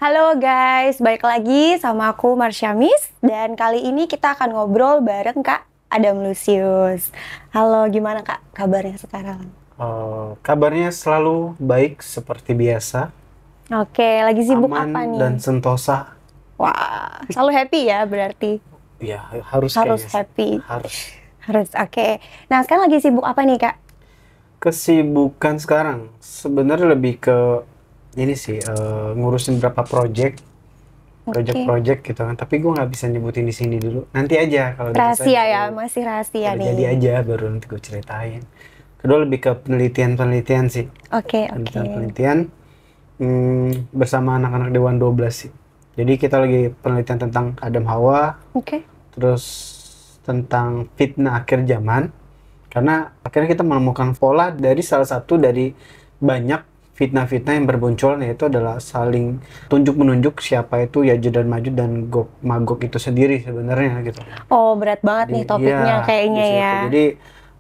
Halo guys, balik lagi sama aku Marsha Miss. Dan kali ini kita akan ngobrol bareng Kak Adam Lucius. Halo, gimana Kak kabarnya sekarang? Kabarnya selalu baik seperti biasa, Oke, lagi sibuk aman apa dan nih? sentosa. Wah, selalu happy ya berarti? Ya, harus Harus kayaknya sih. happy, Harus. harus oke. Nah, sekarang lagi sibuk apa nih Kak? Kesibukan sekarang sebenarnya lebih ke ini sih, ngurusin berapa Oke, project gitu kan. Tapi gue nggak bisa nyebutin di sini dulu. Nanti aja kalau udah selesai rahasia ya, baru masih rahasia udah jadi nih. aja baru nanti gue ceritain. Kedua lebih ke penelitian sih. Oke, oke. Penelitian bersama anak-anak Dewan 12 sih. Jadi kita lagi penelitian tentang Adam Hawa, Oke. terus tentang fitnah akhir zaman. Karena akhirnya kita menemukan pola dari salah satu dari banyak fitnah-fitnah yang bermunculan, yaitu adalah saling tunjuk-menunjuk siapa itu Yajuj dan Majuj dan Gog Magog itu sendiri sebenarnya gitu. Oh, berat banget Jadi nih topiknya iya di kayaknya ya. situ. Jadi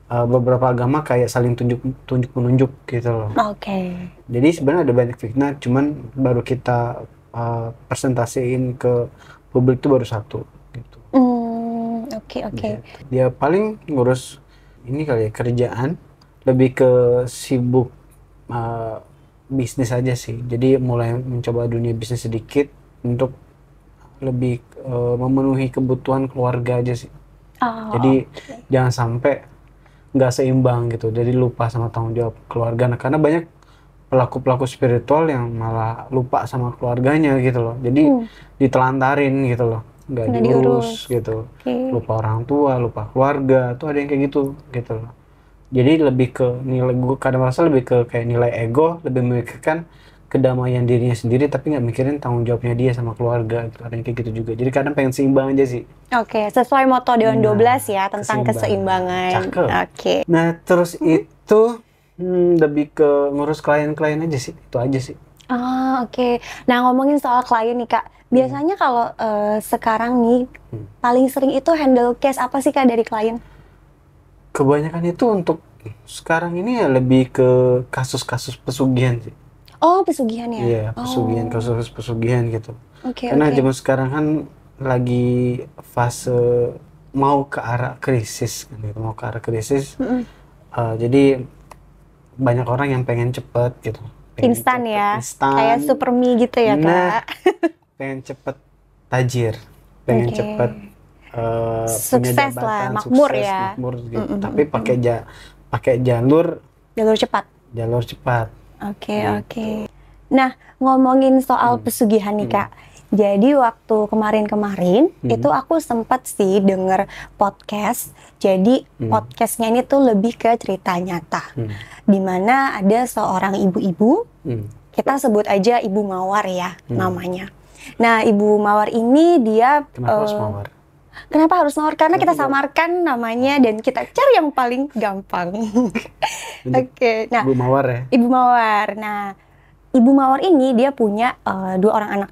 beberapa agama kayak saling tunjuk-menunjuk gitu loh. Oke. Jadi sebenarnya ada banyak fitnah, cuman baru kita presentasiin ke publik itu baru satu gitu. Oke, oke. Gitu. Dia paling ngurus ini kali ya, kerjaan, lebih ke sibuk uh, bisnis aja sih. Jadi mulai mencoba dunia bisnis sedikit untuk lebih memenuhi kebutuhan keluarga aja sih. Oh, Jadi jangan sampai nggak seimbang gitu, jadi lupa sama tanggung jawab keluarga. Nah, karena banyak pelaku-pelaku spiritual yang malah lupa sama keluarganya gitu loh, jadi hmm, ditelantarin gitu loh, nggak nggak diurus. diurus gitu, Oke. lupa orang tua, lupa keluarga, tuh ada yang kayak gitu loh. Jadi lebih ke nilai, gue kadang merasa lebih ke kayak nilai ego, lebih memikirkan kedamaian dirinya sendiri tapi nggak mikirin tanggung jawabnya dia sama keluarga gitu. Ada yang kayak gitu juga, jadi kadang pengen seimbang aja sih. Oke, sesuai moto Dewan Nah, 12 ya tentang keseimbangan. keseimbangan. Cakep. Oke. Nah, terus itu lebih ke ngurus klien-klien aja sih. Itu aja sih. Ah, oke. Nah, ngomongin soal klien nih, Kak. Biasanya kalau sekarang nih Hmm. paling sering itu handle case apa sih, Kak, dari klien? Kebanyakan itu untuk sekarang ini ya lebih ke kasus-kasus pesugihan sih. Oh, pesugihan ya. Iya, pesugihan, Oh, kasus pesugihan gitu. oke, Karena oke. zaman sekarang kan lagi fase mau ke arah krisis kan gitu, mau ke arah krisis. Mm-mm. Jadi banyak orang yang pengen cepet gitu, pengen Instan cepet ya. Kayak instan. super mie gitu ya, Nah, Kak. pengen cepet tajir, pengen Oke. cepet punya Sukses lah, jabatan, makmur sukses, ya. makmur gitu. Tapi Mm-mm-mm. pakai jalur Jalur cepat. jalur cepat Oke, oke. gitu. Nah, ngomongin soal Hmm. pesugihan nih, Hmm. Kak. Jadi waktu kemarin-kemarin itu Hmm. aku sempat sih denger podcast. Jadi podcastnya ini tuh lebih ke cerita nyata. Hmm. Dimana ada seorang ibu-ibu, Hmm. kita sebut aja Ibu Mawar ya namanya. Nah, Ibu Mawar ini dia Kenapa harus mawar? kenapa harus Mawar? Karena kita Kenapa samarkan namanya dan kita cari yang paling gampang. untuk Oke, nah Bu Mawar ya? Ibu Mawar. Nah, Ibu Mawar ini dia punya 2 orang anak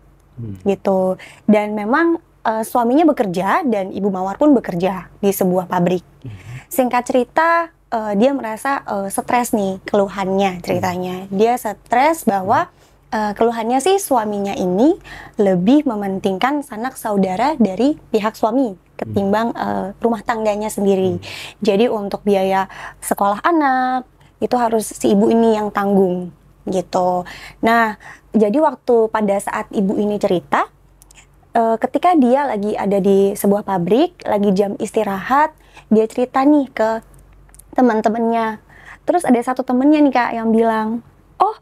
gitu. Dan memang suaminya bekerja dan Ibu Mawar pun bekerja di sebuah pabrik. Singkat cerita, dia merasa stres nih keluhannya ceritanya. Dia stres bahwa keluhannya sih suaminya ini lebih mementingkan sanak saudara dari pihak suami ketimbang rumah tangganya sendiri. Jadi untuk biaya sekolah anak itu harus si ibu ini yang tanggung gitu. Nah, jadi waktu pada saat ibu ini cerita, ketika dia lagi ada di sebuah pabrik, lagi jam istirahat, dia cerita nih ke teman-temannya. Terus ada satu temennya nih Kak yang bilang, oh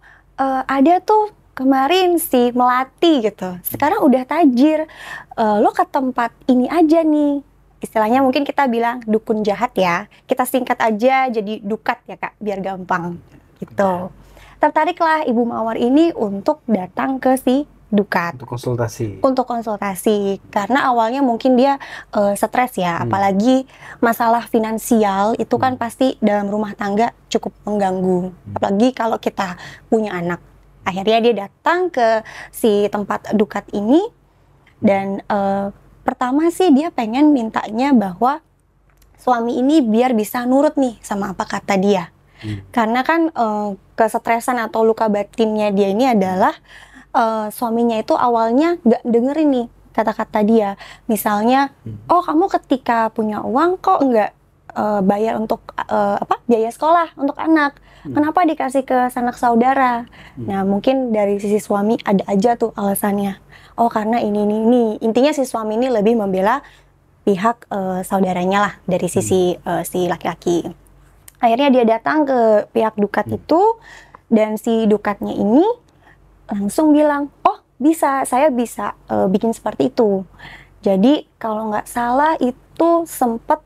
ada tuh kemarin si Melati gitu, sekarang udah tajir, lo ke tempat ini aja nih. Istilahnya mungkin kita bilang dukun jahat ya, kita singkat aja jadi dukat ya Kak, biar gampang gitu. Tertariklah Ibu Mawar ini untuk datang ke si dukat Untuk konsultasi. untuk konsultasi karena awalnya mungkin dia stres ya, apalagi masalah finansial itu kan pasti dalam rumah tangga cukup mengganggu, apalagi kalau kita punya anak. Akhirnya dia datang ke si tempat dukat ini dan pertama sih dia pengen mintanya bahwa suami ini biar bisa nurut nih sama apa kata dia. Karena kan kesetresan atau luka batinnya dia ini adalah suaminya itu awalnya nggak dengerin nih kata-kata dia. Misalnya, oh kamu ketika punya uang kok nggak bayar untuk biaya sekolah untuk anak. Kenapa dikasih ke sanak saudara? Nah mungkin dari sisi suami ada aja tuh alasannya. Oh karena ini. Intinya si suami ini lebih membela pihak saudaranya lah dari sisi si laki-laki. Akhirnya dia datang ke pihak dukat itu dan si dukatnya ini langsung bilang, oh saya bisa bikin seperti itu. Jadi kalau nggak salah itu sempat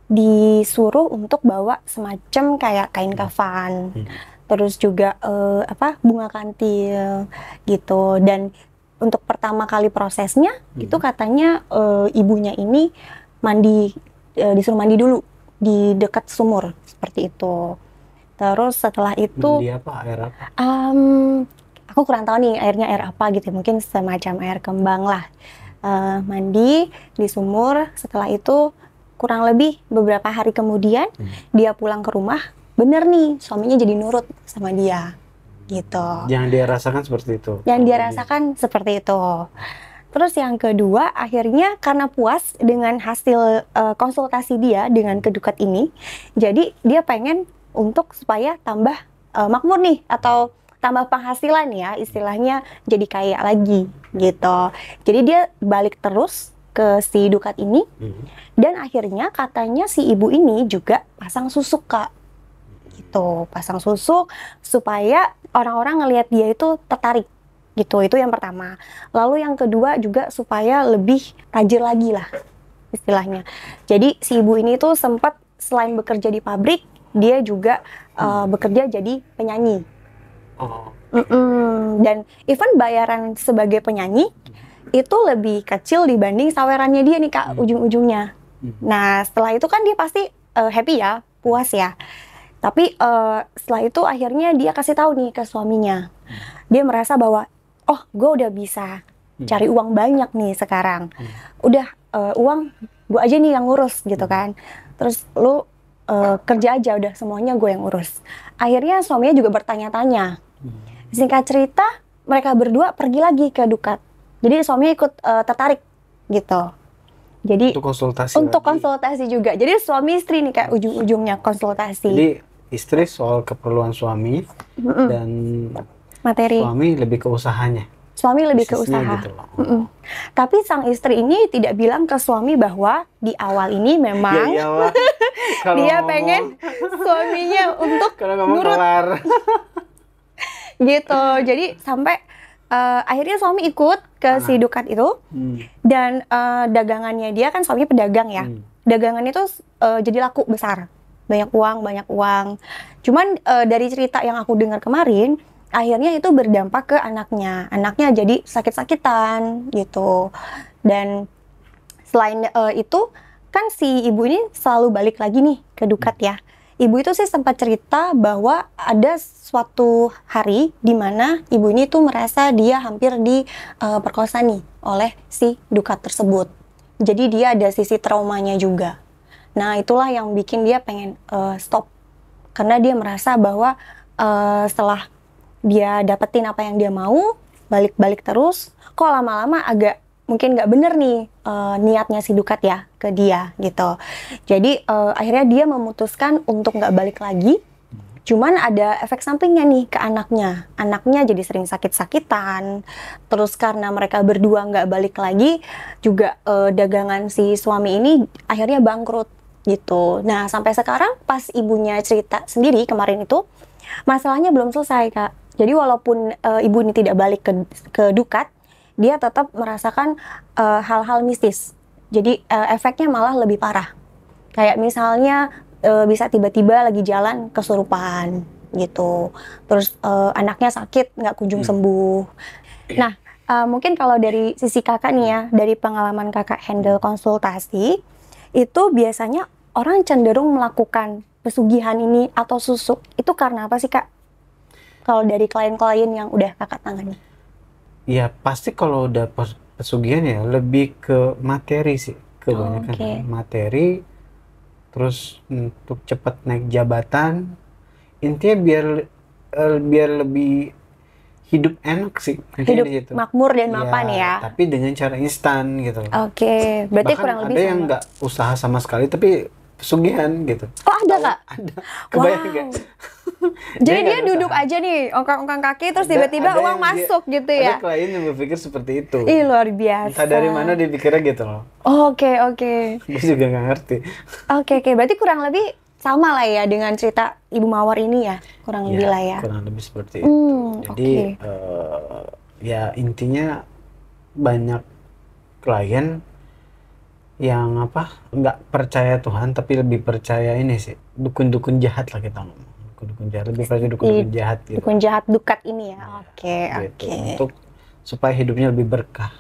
disuruh untuk bawa semacam kayak kain kafan, terus juga bunga kantil gitu. Dan untuk pertama kali prosesnya itu katanya ibunya ini disuruh mandi dulu di dekat sumur seperti itu. Terus setelah itu mandi apa, air apa? Aku kurang tahu nih airnya air apa gitu, mungkin semacam air kembang lah. Mandi di sumur. Setelah itu kurang lebih beberapa hari kemudian dia pulang ke rumah, bener nih suaminya jadi nurut sama dia gitu. Yang dia rasakan seperti itu. Yang dia rasakan seperti itu. Terus yang kedua, akhirnya karena puas dengan hasil konsultasi dia dengan kedukat ini, jadi dia pengen untuk supaya tambah makmur nih atau tambah penghasilan ya, istilahnya jadi kaya lagi gitu. Jadi dia balik terus ke si dukat ini dan akhirnya katanya si ibu ini juga pasang susuk, Kak. Gitu, pasang susuk supaya orang-orang ngelihat dia itu tertarik gitu. Itu yang pertama. Lalu yang kedua juga supaya lebih tajir lagi lah istilahnya. Jadi si ibu ini tuh sempat selain bekerja di pabrik, dia juga bekerja jadi penyanyi. Dan even bayaran sebagai penyanyi itu lebih kecil dibanding sawerannya dia nih, Kak, ujung-ujungnya. Nah setelah itu kan dia pasti happy ya, puas ya. Tapi setelah itu akhirnya dia kasih tahu nih ke suaminya. Dia merasa bahwa, oh gue udah bisa cari uang banyak nih sekarang. Udah uang gue aja nih yang ngurus gitu kan. Terus lu kerja aja, udah semuanya gue yang urus. Akhirnya suaminya juga bertanya-tanya. Singkat cerita, mereka berdua pergi lagi ke dukat. Jadi suaminya ikut tertarik gitu. Jadi untuk konsultasi juga. Jadi suami istri nih kayak ujung-ujungnya konsultasi. Jadi istri soal keperluan suami dan materi. Suami lebih ke usahanya. Suami lebih ke usaha. Gitu. Tapi sang istri ini tidak bilang ke suami bahwa di awal ini memang dia pengen suaminya untuk nurut. Gitu. Jadi sampai akhirnya suami ikut ke si dukat itu dan dagangannya dia kan suaminya pedagang ya. Dagangannya itu jadi laku besar. Banyak uang. Cuman dari cerita yang aku dengar kemarin, akhirnya itu berdampak ke anaknya. Anaknya jadi sakit-sakitan gitu. Dan selain itu kan si ibu ini selalu balik lagi nih ke dukat ya. Ibu itu sih sempat cerita bahwa ada suatu hari di mana ibu ini tuh merasa dia hampir diperkosa nih oleh si dukat tersebut. Jadi dia ada sisi traumanya juga. Nah itulah yang bikin dia pengen stop. Karena dia merasa bahwa setelah dia dapetin apa yang dia mau, balik-balik terus, kok lama-lama agak mungkin nggak bener nih niatnya si dukat ya ke dia gitu. Jadi akhirnya dia memutuskan untuk nggak balik lagi. Cuman ada efek sampingnya nih ke anaknya. Anaknya jadi sering sakit-sakitan. Terus karena mereka berdua nggak balik lagi, juga dagangan si suami ini akhirnya bangkrut gitu. Nah sampai sekarang pas ibunya cerita sendiri kemarin itu, masalahnya belum selesai, Kak. Jadi walaupun ibu ini tidak balik ke dukat, dia tetap merasakan hal-hal mistis. Jadi efeknya malah lebih parah. Kayak misalnya bisa tiba-tiba lagi jalan kesurupan gitu. Terus anaknya sakit nggak kunjung sembuh. Nah mungkin kalau dari sisi kakak nih ya, dari pengalaman kakak handle konsultasi, itu biasanya orang cenderung melakukan pesugihan ini atau susuk itu karena apa sih, Kak? Kalau dari klien-klien yang udah kakak tangani? Ya pasti kalau udah pesugihan ya lebih ke materi sih kebanyakan. Materi, terus untuk cepat naik jabatan, intinya biar lebih hidup enak sih. Intinya Hidup di situ. makmur dan mapan ya. Tapi dengan cara instan gitu loh. Oke, berarti Bahkan kurang lebih ada yang sama. nggak usaha sama sekali tapi pesugihan gitu. Oh ada Kak? Ada. Kebayang nggak? Jadi dia nggak duduk usaha. aja nih, ongkang-ongkang kaki terus Ada- tiba-tiba ada uang yang dia- masuk gitu Ada ya. klien yang berpikir seperti itu. Ih luar biasa. Entah dari mana dia pikirnya gitu loh. Oke, oke. Gue juga nggak ngerti. Oke, berarti kurang lebih sama lah ya dengan cerita Ibu Mawar ini ya, kurang lebih lah ya. Kurang lebih seperti itu. Jadi ya intinya banyak klien yang nggak percaya Tuhan tapi lebih percaya ini sih dukun-dukun jahat lah kita ngomong. Dukun-dukun jahat lebih percaya dukun-dukun jahat gitu. Dukun jahat dukat ini ya. Oke, Gitu. oke. Untuk supaya hidupnya lebih berkah.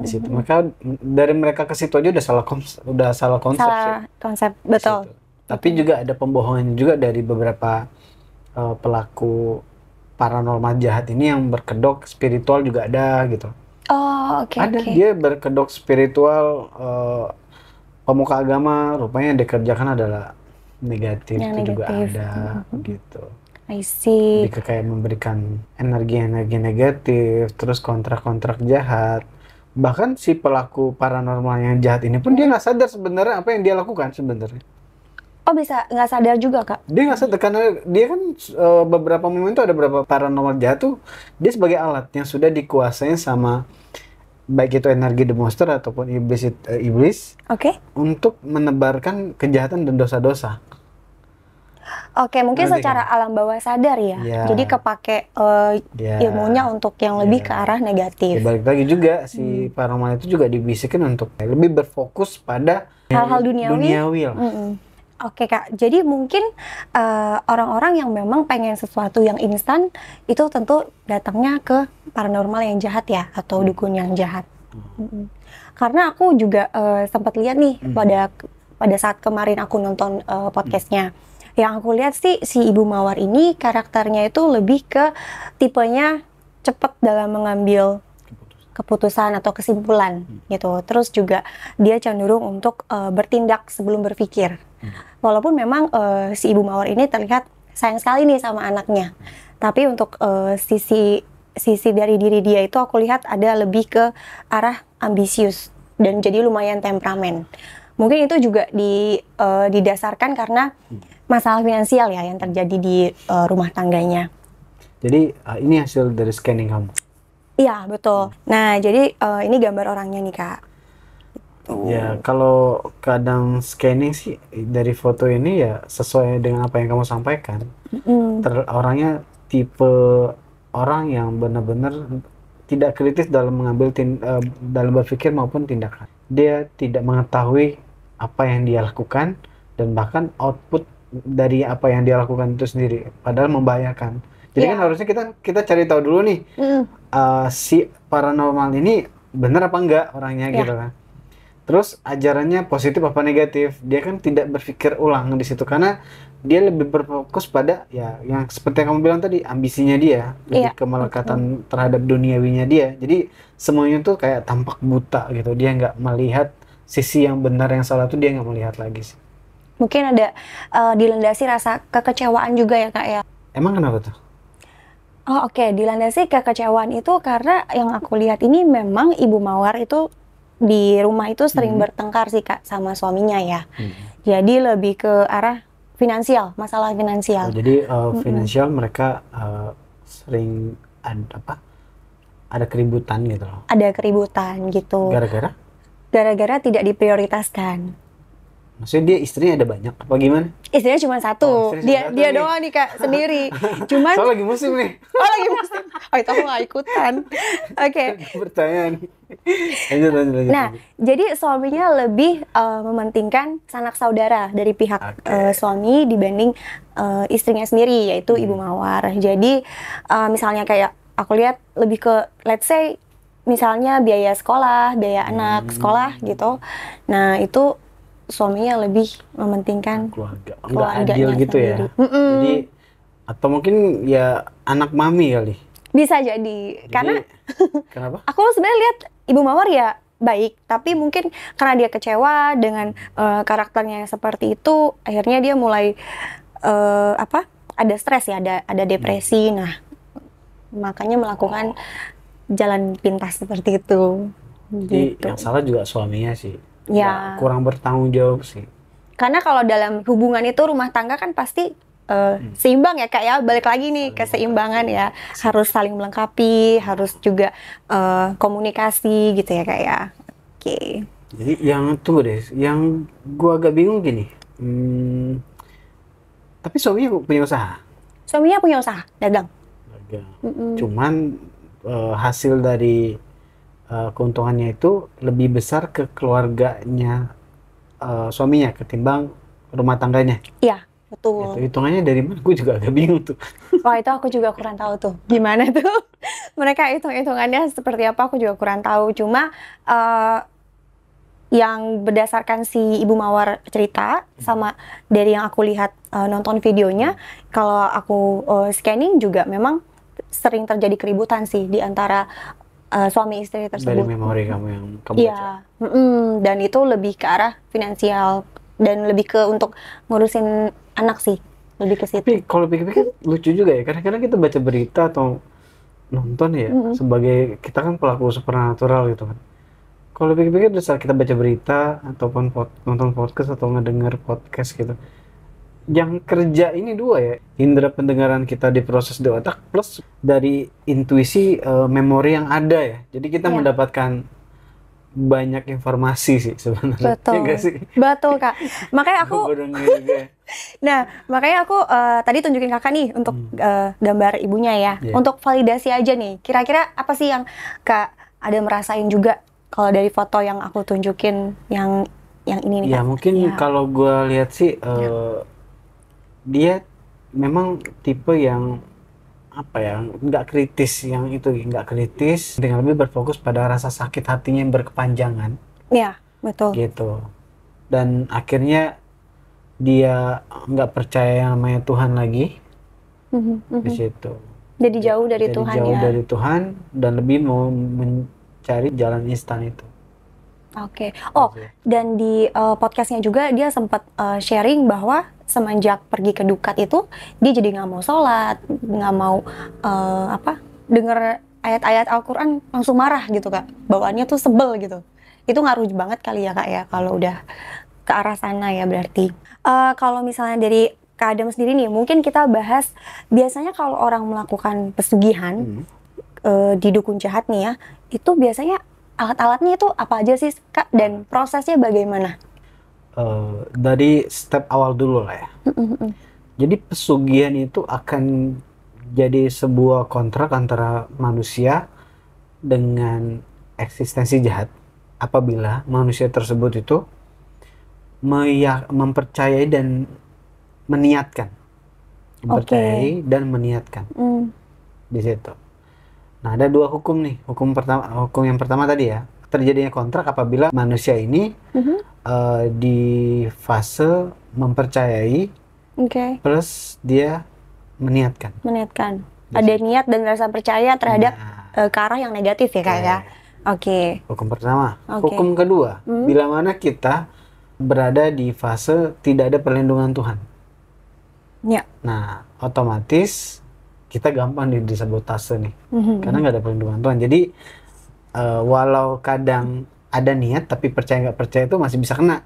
Di situ maka dari mereka ke situ aja udah salah konsep sih. Salah konsep, Di betul. situ. Tapi juga ada pembohongan juga dari beberapa pelaku paranormal jahat ini yang berkedok spiritual juga ada gitu. Oh, oke, Ada oke. dia berkedok spiritual pemuka agama rupanya yang dikerjakan adalah negatif Yang itu juga negatif. ada gitu. I see. Lebih ke kayak memberikan energi-energi negatif, terus kontrak-kontrak jahat. Bahkan si pelaku paranormal yang jahat ini pun dia nggak sadar sebenarnya apa yang dia lakukan sebenarnya. Oh bisa nggak sadar juga Kak? Dia nggak sadar karena dia kan beberapa momen itu ada beberapa paranormal jahat tuh dia sebagai alat yang sudah dikuasai sama baik itu energi the monster ataupun iblis Oke. untuk menebarkan kejahatan dan dosa-dosa. Oke, mungkin Nanti secara alam bawah sadar ya. Ya. Jadi kepake Ya. ilmunya untuk yang lebih ke arah Ya, negatif. balik lagi juga si paranormal itu juga dibisikin untuk lebih berfokus pada Hal-hal duniawi. lah. Oke Kak, jadi mungkin orang-orang yang memang pengen sesuatu yang instan itu tentu datangnya ke paranormal yang jahat ya atau dukun yang jahat. Karena aku juga sempat lihat nih pada saat kemarin aku nonton podcastnya, yang aku lihat sih si Ibu Mawar ini karakternya itu lebih ke tipenya cepat dalam mengambil keputusan atau kesimpulan gitu. Terus juga dia cenderung untuk bertindak sebelum berpikir. Walaupun memang si Ibu Mawar ini terlihat sayang sekali nih sama anaknya. Tapi untuk sisi dari diri dia itu aku lihat ada lebih ke arah ambisius dan jadi lumayan temperamen. Mungkin itu juga didasarkan karena masalah finansial ya yang terjadi di rumah tangganya. Jadi ini hasil dari scanning kamu. Iya, betul. Nah, jadi ini gambar orangnya nih, Kak. Ya, kalau kadang scanning sih dari foto ini ya sesuai dengan apa yang kamu sampaikan. Orangnya tipe orang yang benar-benar tidak kritis dalam mengambil dalam berpikir maupun tindakan. Dia tidak mengetahui apa yang dia lakukan dan bahkan output dari apa yang dia lakukan itu sendiri, padahal membahayakan. Jadi kan harusnya kita cari tahu dulu nih si paranormal ini benar apa enggak orangnya gitu kan. Terus ajarannya positif apa negatif? Dia kan tidak berpikir ulang di situ karena dia lebih berfokus pada ya yang seperti yang kamu bilang tadi ambisinya dia, lebih ke melekatan terhadap duniawinya dia. Jadi semuanya tuh kayak tampak buta gitu. Dia nggak melihat sisi yang benar yang salah tuh dia nggak melihat lagi sih. Mungkin ada dilandasi rasa kekecewaan juga ya Kak ya. Emang kenapa tuh? Oh oke, dilandasi kekecewaan itu karena yang aku lihat ini memang Ibu Mawar itu di rumah itu sering bertengkar sih Kak sama suaminya ya. Jadi lebih ke arah finansial, masalah finansial. Oh, jadi finansial mereka sering ada keributan gitu loh. Ada keributan gitu. Gara-gara? Gara-gara tidak diprioritaskan. Maksudnya dia istrinya ada banyak apa gimana? Istrinya cuma satu. Istrinya Dia satu nih. doang nih Kak sendiri. Cuman Soalnya lagi musim nih. oh lagi musim. Oh itu aku nggak ikutan. Oke. Pertanyaan. Lanjut. Nah, jadi suaminya lebih mementingkan sanak saudara dari pihak suami dibanding istrinya sendiri, yaitu Ibu Mawar. Jadi misalnya kayak aku lihat lebih ke let's say misalnya biaya sekolah, biaya anak sekolah gitu. Nah, itu suaminya lebih mementingkan Keluarga. Nggak keluarganya adil gitu ya. sendiri. Jadi atau mungkin ya anak mami kali. Bisa jadi. Karena kenapa? aku sebenarnya lihat Ibu Mawar ya baik, tapi mungkin karena dia kecewa dengan karakternya yang seperti itu, akhirnya dia mulai ada stres ya, ada depresi. Nah, makanya melakukan jalan pintas seperti itu. Jadi Gitu. yang salah juga suaminya sih. Ya. Nggak, kurang bertanggung jawab sih. Karena kalau dalam hubungan itu rumah tangga kan pasti seimbang ya Kak ya. Balik lagi nih ke seimbangan ya. Harus saling melengkapi, harus juga komunikasi gitu ya Kak ya. Oke. Jadi yang tunggu deh, yang gua agak bingung gini. Tapi suaminya punya usaha. Suaminya punya usaha dagang. Dagang. Cuman hasil dari keuntungannya itu lebih besar ke keluarganya suaminya ketimbang rumah tangganya. Iya, Itu betul. hitungannya dari mana? Gue juga agak bingung tuh. Wah, itu aku juga kurang tahu tuh. Gimana tuh? Mereka hitung-hitungannya seperti apa aku juga kurang tahu. Cuma yang berdasarkan si Ibu Mawar cerita sama dari yang aku lihat nonton videonya, kalau aku scanning juga memang sering terjadi keributan sih di antara suami istri Dari tersebut. memori kamu yang kamu baca. Iya, dan itu lebih ke arah finansial dan lebih ke untuk ngurusin anak sih, lebih ke situ. Tapi kalau pikir-pikir lucu juga ya. Kadang-kadang kita baca berita atau nonton ya, sebagai kita kan pelaku supernatural gitu kan. Kalau pikir-pikir saat kita baca berita ataupun nonton podcast atau ngedenger podcast gitu, yang kerja ini dua ya, indera pendengaran kita diproses di otak plus dari intuisi memori yang ada ya. Jadi kita Iya. mendapatkan banyak informasi sih sebenarnya. Betul. Iya nggak sih? Betul, Kak. Makanya aku Bodohnya juga ya. Nah, makanya aku tadi tunjukin Kakak nih untuk gambar ibunya ya. Iya. Untuk validasi aja nih. Kira-kira apa sih yang Kak ada merasain juga kalau dari foto yang aku tunjukin yang ini nih, Ya Kak? mungkin Ya. kalau gue lihat sih dia memang tipe yang apa ya, nggak kritis, yang itu nggak kritis, dengan lebih berfokus pada rasa sakit hatinya yang berkepanjangan Iya, betul. gitu. Dan akhirnya dia nggak percaya yang namanya Tuhan lagi di situ. Jadi jauh dari Jadi Tuhan jauh ya. dari Tuhan dan lebih mau mencari jalan instan itu. Oke. Oh, dan di podcastnya juga dia sempat sharing bahwa semenjak pergi ke Dukat itu dia jadi nggak mau sholat, nggak mau denger ayat-ayat Al-Quran, langsung marah gitu Kak. Bawaannya tuh sebel gitu. Itu ngaruh banget kali ya Kak ya kalau udah ke arah sana ya berarti. Kalau misalnya dari Kak Adam sendiri nih, mungkin kita bahas biasanya kalau orang melakukan pesugihan di dukun jahat nih ya, itu biasanya alat-alatnya itu apa aja sih Kak, dan prosesnya bagaimana? Dari step awal dulu lah ya. Jadi pesugihan itu akan jadi sebuah kontrak antara manusia dengan eksistensi jahat apabila manusia tersebut itu mempercayai dan meniatkan. Mempercayai dan meniatkan. Di situ. Nah, ada dua hukum nih. Hukum yang pertama tadi ya, terjadinya kontrak apabila manusia ini di fase mempercayai plus dia meniatkan. Ada niat dan rasa percaya terhadap ke arah yang negatif ya Kak ya. Oke. Hukum pertama. Hukum kedua, bila mana kita berada di fase tidak ada perlindungan Tuhan. Ya. Nah, otomatis kita gampang disabotase nih, karena nggak ada perlindungan Tuhan. Jadi walau kadang ada niat tapi percaya nggak percaya itu masih bisa kena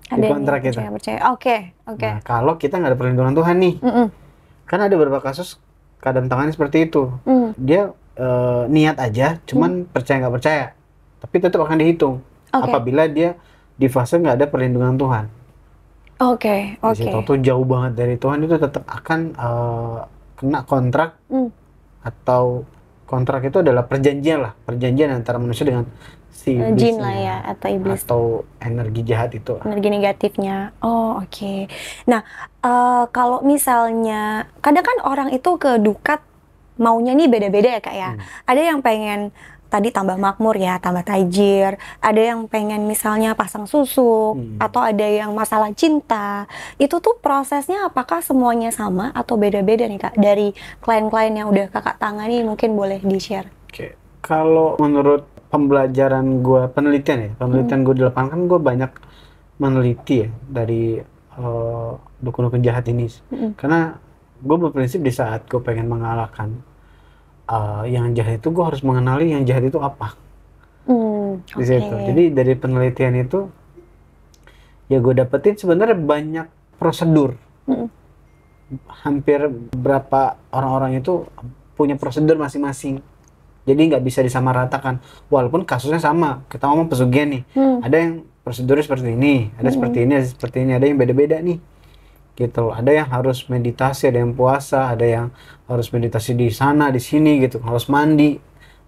di kontrak kita. Oke. Nah, kalau kita nggak ada perlindungan Tuhan nih, kan ada beberapa kasus kadang tangannya seperti itu. Dia niat aja, cuman percaya nggak percaya, tapi tetap akan dihitung apabila dia di fase nggak ada perlindungan Tuhan. Oke. Di situ tuh jauh banget dari Tuhan, itu tetap akan kena kontrak atau kontrak itu adalah perjanjian antara manusia dengan si jin lah ya, atau iblis atau energi jahat itu. Energi negatifnya. Oh, oke. Nah, kalau misalnya kadang kan orang itu ke Dukat maunya nih beda-beda ya Kak ya. Ada yang pengen tadi tambah makmur ya, tambah tajir. Ada yang pengen misalnya pasang susuk, atau ada yang masalah cinta. Itu tuh prosesnya apakah semuanya sama atau beda-beda nih Kak? Dari klien-klien yang udah Kakak tangani mungkin boleh di-share. Oke. Kalau menurut pembelajaran gue, penelitian gue di lapangan kan gue banyak meneliti ya dari dukun-dukun jahat ini. Karena gue berprinsip di saat gue pengen mengalahkan yang jahat itu gue harus mengenali yang jahat itu apa di Oke. situ. Jadi dari penelitian itu ya gue dapetin sebenarnya banyak prosedur. Mm-mm. Hampir berapa orang-orang itu punya prosedur masing-masing. Jadi nggak bisa disamaratakan. Walaupun kasusnya sama. Kita ngomong pesugihan nih. Ada yang prosedurnya seperti ini, ada seperti ini, ada seperti ini, ada yang beda-beda nih. Gitu. Ada yang harus meditasi, ada yang puasa, ada yang harus meditasi di sana, di sini gitu. Harus mandi.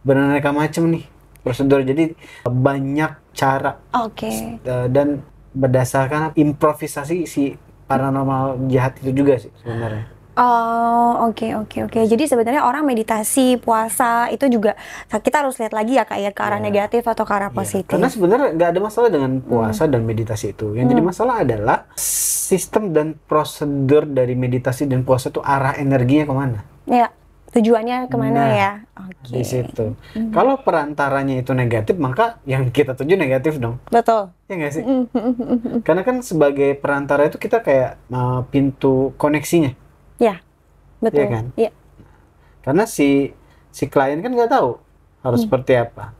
Beraneka macam nih prosedur. Jadi banyak cara Oke. dan berdasarkan improvisasi si paranormal jahat itu juga sih sebenarnya. Oh, oke. Jadi sebenarnya orang meditasi, puasa itu juga kita harus lihat lagi ya Kak ya, ke arah Iya. negatif atau ke arah Iya. positif. Karena sebenarnya nggak ada masalah dengan puasa dan meditasi itu. Yang jadi masalah adalah sistem dan prosedur dari meditasi dan puasa itu arah energinya kemana? Ya, tujuannya kemana Nah, ya? Oke. Di situ. Kalau perantaranya itu negatif, maka yang kita tuju negatif dong. Betul. Ya nggak sih? Karena kan sebagai perantara itu kita kayak pintu koneksinya. Ya, betul. Iya kan? Iya. Karena si klien kan nggak tahu harus seperti apa.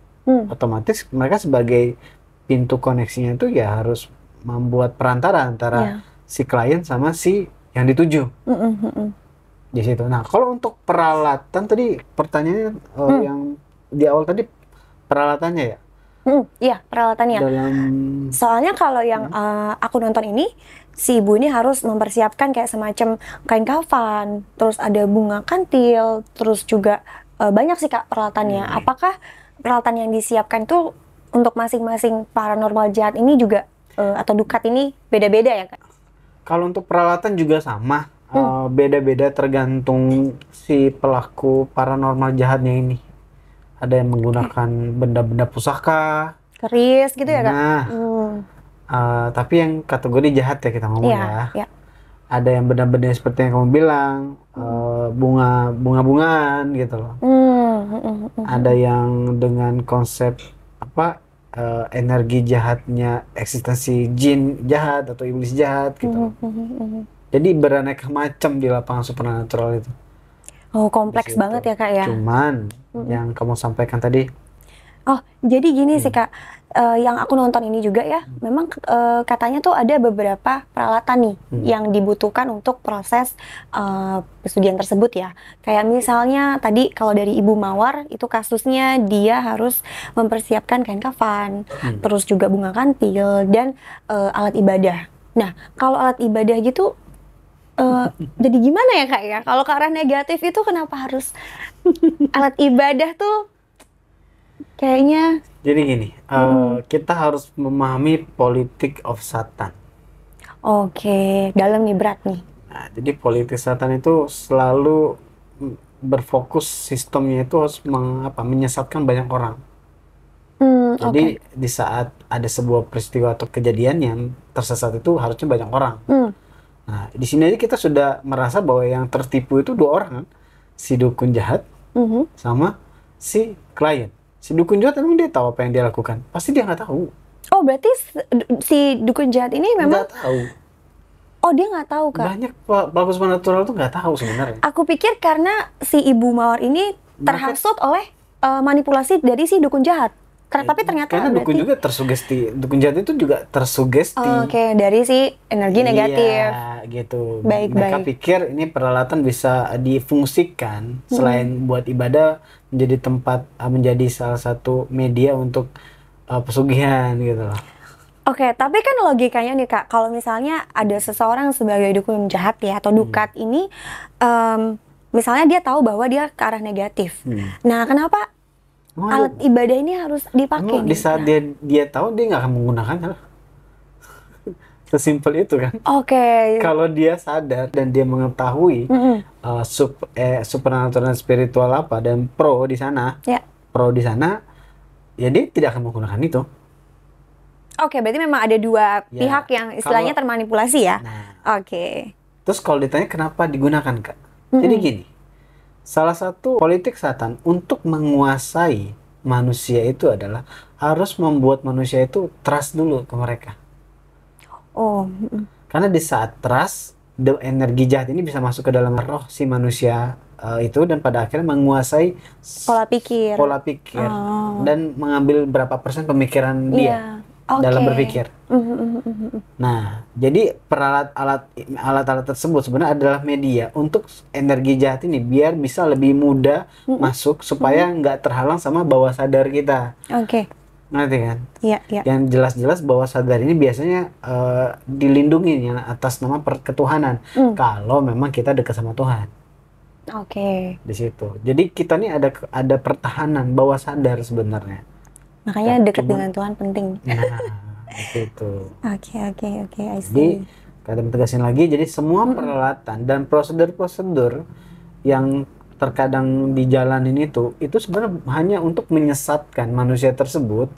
Otomatis mereka sebagai pintu koneksinya itu ya harus membuat perantara antara Ya. si klien sama si yang dituju di situ. Nah, kalau untuk peralatan tadi pertanyaannya yang di awal tadi peralatannya ya Iya, peralatannya. dalam Soalnya kalau yang aku nonton ini, si ibu ini harus mempersiapkan kayak semacam kain kafan, terus ada bunga kantil, terus juga banyak sih Kak peralatannya. Apakah peralatan yang disiapkan itu untuk masing-masing paranormal jahat ini juga atau dukat ini beda-beda ya Kak? kalau untuk peralatan juga sama beda-beda tergantung si pelaku paranormal jahatnya ini. Ada yang menggunakan benda-benda pusaka. Keris gitu ya Kak? Nah, tapi yang kategori jahat ya kita ngomong ya. Iya. Ada yang benda-benda seperti yang kamu bilang, bunga-bungaan gitu loh. Ada yang dengan konsep apa energi jahatnya, eksistensi jin jahat atau iblis jahat gitu. Jadi beraneka macam di lapangan supernatural itu. Oh, kompleks Di situ. banget ya Kak ya? Cuman yang kamu sampaikan tadi, Oh, jadi gini sih Kak, yang aku nonton ini juga ya, memang katanya tuh ada beberapa peralatan nih yang dibutuhkan untuk proses pesugihan tersebut ya. Kayak misalnya tadi kalau dari Ibu Mawar itu kasusnya dia harus mempersiapkan kain kafan, terus juga bunga kantil dan alat ibadah. Nah, kalau alat ibadah gitu jadi gimana ya Kak ya? Kalau ke arah negatif itu kenapa harus alat ibadah tuh kayaknya jadi gini, kita harus memahami politik of Satan. oke, dalam nih berat nih. Nah, jadi politik Satan itu selalu berfokus sistemnya itu harus menyesatkan banyak orang. Jadi di saat ada sebuah peristiwa atau kejadian yang tersesat itu harusnya banyak orang. Nah, di sini aja kita sudah merasa bahwa yang tertipu itu dua orang kan, si dukun jahat sama si klien. Si dukun jahat emang dia tahu apa yang dia lakukan? Pasti dia nggak tahu. Oh, berarti si dukun jahat ini memang Nggak tahu. oh dia nggak tahu Kak. Banyak pelaku supernatural tuh nggak tahu sebenarnya. Aku pikir karena si Ibu Mawar ini terhasut oleh manipulasi dari si dukun jahat. Tapi ternyata Karena dukun berarti juga tersugesti, dukun jahat itu juga tersugesti. oke, dari si energi negatif. Iya, gitu. Baik, Mereka baik. pikir ini peralatan bisa difungsikan selain buat ibadah menjadi tempat, menjadi salah satu media untuk pesugihan gitu loh. Oke, tapi kan logikanya nih Kak, kalau misalnya ada seseorang sebagai dukun jahat ya atau dukat ini, misalnya dia tahu bahwa dia ke arah negatif. Nah, kenapa alat ibadah ini harus dipakai Emang di nih? saat dia tahu dia nggak akan menggunakannya lah. Sesimpel itu kan. Oke. Kalau dia sadar dan dia mengetahui supernatural dan spiritual apa dan pro di sana, Ya. ya dia tidak akan menggunakan itu. Oke, berarti memang ada dua Ya, pihak yang istilahnya termanipulasi ya. Nah, Oke. terus kalau ditanya kenapa digunakan Kak? Jadi gini, salah satu politik Satan untuk menguasai manusia itu adalah harus membuat manusia itu trust dulu ke mereka. Oh, Karena di saat trust, energi jahat ini bisa masuk ke dalam roh si manusia itu dan pada akhirnya menguasai Pola pikir. dan mengambil berapa persen pemikiran dia dalam berpikir. Nah, jadi alat-alat tersebut sebenarnya adalah media untuk energi jahat ini biar bisa lebih mudah masuk supaya nggak terhalang sama bawah sadar kita. Ngerti kan? Iya. Yang jelas-jelas bawah sadar ini biasanya dilindungi ya, atas nama ketuhanan. Kalau memang kita dekat sama Tuhan. Di situ. Jadi kita nih ada pertahanan bawah sadar sebenarnya. Makanya dekat dengan Tuhan penting. Nah, itu. Oke, I see. Jadi kadang tegasin lagi, jadi semua peralatan dan prosedur-prosedur yang terkadang dijalanin itu sebenarnya hanya untuk menyesatkan manusia tersebut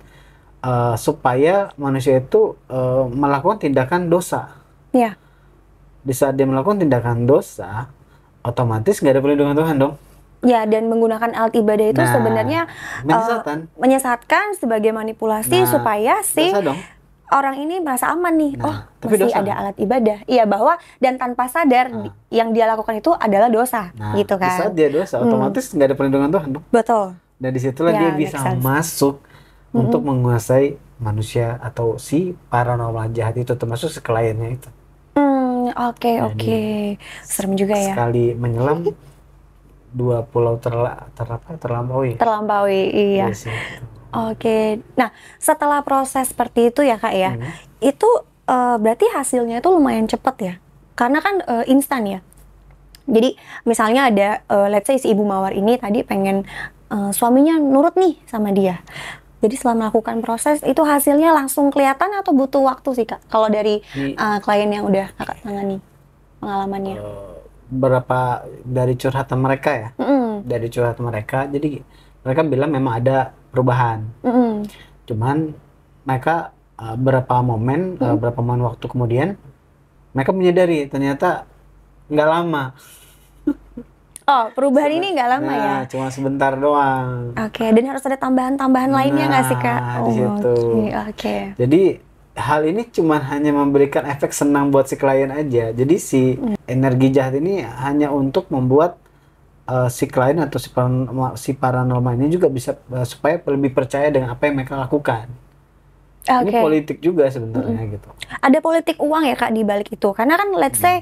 supaya manusia itu melakukan tindakan dosa. Iya. Di saat dia melakukan tindakan dosa, otomatis nggak ada perlindungan Tuhan dong. Ya, dan menggunakan alat ibadah itu sebenarnya menyesatkan sebagai manipulasi supaya si orang ini merasa aman nih. Tapi masih ada alat ibadah. Iya, bahwa dan tanpa sadar yang dia lakukan itu adalah dosa, gitu kan. Di saat dia dosa, otomatis nggak ada perlindungan Tuhan dong. Betul. Dan disitulah dia bisa masuk untuk menguasai manusia atau si paranormal jahat itu, termasuk si kliennya itu. Oke. Serem juga ya. Sekali menyelam, 2 pulau terlampaui. Iya. Oke. Nah, setelah proses seperti itu ya Kak ya, itu berarti hasilnya itu lumayan cepat ya? Karena kan instan ya. Jadi misalnya ada, let's say si Ibu Mawar ini tadi pengen suaminya nurut nih sama dia. Jadi setelah melakukan proses itu hasilnya langsung kelihatan atau butuh waktu sih Kak? Kalau dari klien yang udah Kakak tangani pengalamannya. Berapa dari curhatan mereka ya? Dari curhatan mereka, jadi mereka bilang memang ada perubahan. Cuman mereka beberapa momen waktu kemudian mereka menyadari ternyata nggak lama. Perubahan ini nggak lama ya? Cuma sebentar doang. Oke, dan harus ada tambahan-tambahan lainnya nggak sih Kak? Di situ. Jadi hal ini cuma hanya memberikan efek senang buat si klien aja. Jadi si energi jahat ini hanya untuk membuat si klien atau si paranormal ini juga bisa supaya lebih percaya dengan apa yang mereka lakukan. Ini politik juga sebenarnya gitu. Ada politik uang ya Kak di balik itu. Karena kan let's say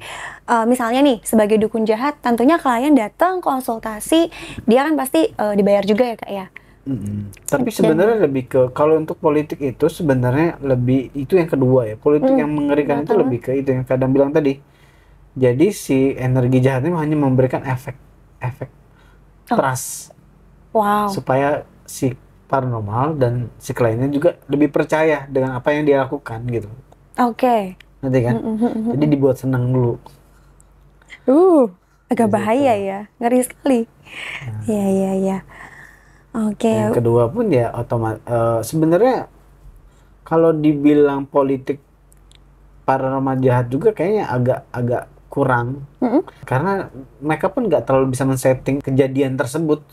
misalnya nih sebagai dukun jahat, tentunya klien datang konsultasi, dia kan pasti dibayar juga ya Kak ya. Tapi sebenarnya lebih ke kalau untuk politik itu sebenarnya lebih itu yang kedua ya. Politik yang mengerikan itu lebih ke itu yang kadang bilang tadi. Jadi si energi jahat ini hanya memberikan efek trust. Supaya si paranormal dan si kliennya juga lebih percaya dengan apa yang dia lakukan gitu. Nanti kan? Jadi dibuat senang dulu. Agak bahaya ya, ngeri sekali. Iya. Yang kedua pun ya sebenarnya kalau dibilang politik paranormal jahat juga kayaknya agak kurang. Karena mereka pun nggak terlalu bisa men-setting kejadian tersebut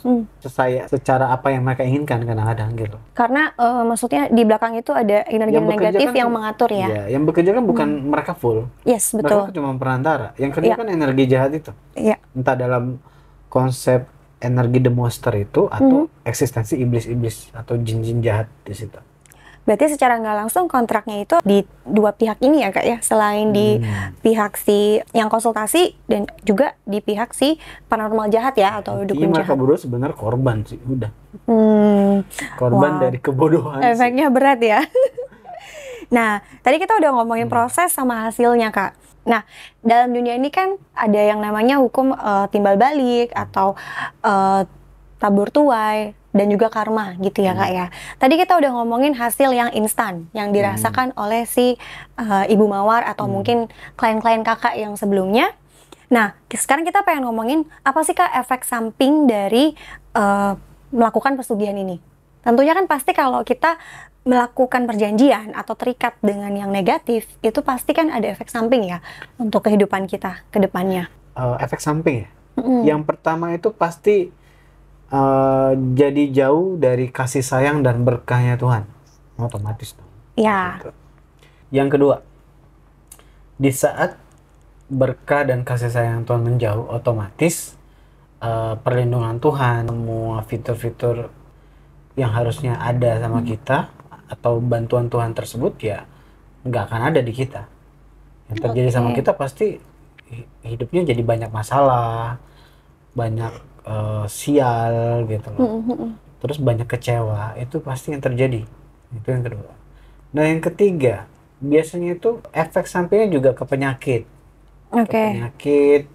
secara apa yang mereka inginkan kadang-kadang gitu. Karena maksudnya di belakang itu ada energi negatif yang mengatur ya. Iya, yang bekerja kan bukan mereka full. Yes, betul. Mereka cuma perantara. Yang kerja kan energi jahat itu. Entah dalam konsep energi the monster itu atau eksistensi iblis-iblis atau jin-jin jahat di situ. Berarti secara nggak langsung kontraknya itu di dua pihak ini ya Kak ya, selain di pihak si yang konsultasi dan juga di pihak si paranormal jahat ya atau dukun jahat. Mereka berdua sebenarnya korban sih, udah. Korban dari kebodohan. Efeknya berat ya. Nah, tadi kita udah ngomongin proses sama hasilnya Kak. Nah, dalam dunia ini kan ada yang namanya hukum timbal balik atau tabur tuai dan juga karma gitu ya Kak ya. Tadi kita udah ngomongin hasil yang instan yang dirasakan oleh si Ibu Mawar atau mungkin klien-klien Kakak yang sebelumnya. Nah, sekarang kita pengen ngomongin apa sih Kak efek samping dari melakukan pesugihan ini. Tentunya kan pasti kalau kita melakukan perjanjian atau terikat dengan yang negatif, itu pasti kan ada efek samping ya untuk kehidupan kita ke depannya. Efek samping ya? Yang pertama itu pasti jadi jauh dari kasih sayang dan berkahnya Tuhan. Otomatis dong. Ya. Gitu. Yang kedua, di saat berkah dan kasih sayang Tuhan menjauh, otomatis perlindungan Tuhan, semua fitur-fitur yang harusnya ada sama kita atau bantuan Tuhan tersebut ya nggak akan ada di kita. Yang terjadi sama kita pasti hidupnya jadi banyak masalah, banyak sial gitu loh. Terus banyak kecewa, itu pasti yang terjadi. Itu yang kedua. Nah yang ketiga, biasanya itu efek sampingnya juga ke penyakit. Ke penyakit,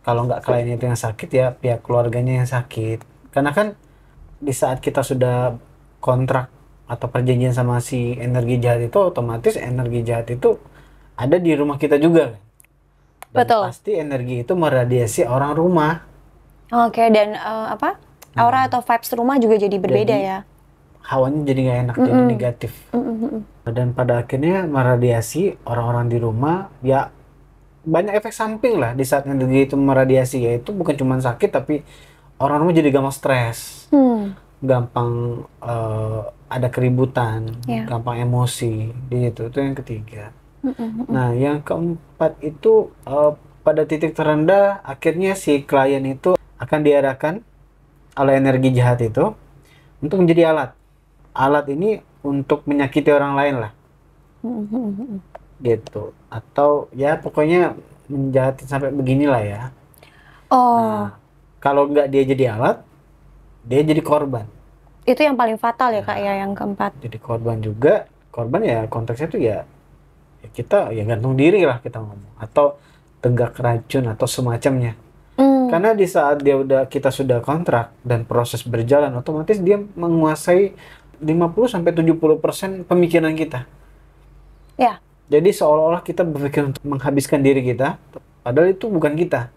kalau nggak kliennya itu yang sakit ya pihak keluarganya yang sakit. Karena kan di saat kita sudah kontrak atau perjanjian sama si energi jahat itu, otomatis energi jahat itu ada di rumah kita juga kan. Dan Betul. pasti energi itu meradiasi orang rumah. Dan aura atau vibes rumah juga jadi berbeda ya. Hawanya jadi nggak enak, jadi negatif. Dan pada akhirnya meradiasi orang-orang di rumah, ya banyak efek samping lah di saat energi itu meradiasi, yaitu bukan cuma sakit tapi orang rumah jadi gampang stres, gampang ada keributan, gampang emosi, gitu. Itu yang ketiga. Nah, yang keempat itu pada titik terendah akhirnya si klien itu akan diarahkan oleh energi jahat itu untuk menjadi alat. Alat ini untuk menyakiti orang lain lah. Gitu. Atau ya pokoknya menjahatin sampai beginilah ya. Nah, kalau nggak dia jadi alat, dia jadi korban. Itu yang paling fatal ya Kak ya, yang keempat. Jadi korban juga. Korban ya konteksnya itu ya kita ya gantung diri lah kita ngomong. Atau tegak racun atau semacamnya. Karena di saat kita sudah kontrak dan proses berjalan, otomatis dia menguasai 50-70% pemikiran kita. Ya. Jadi seolah-olah kita berpikir untuk menghabiskan diri kita, padahal itu bukan kita.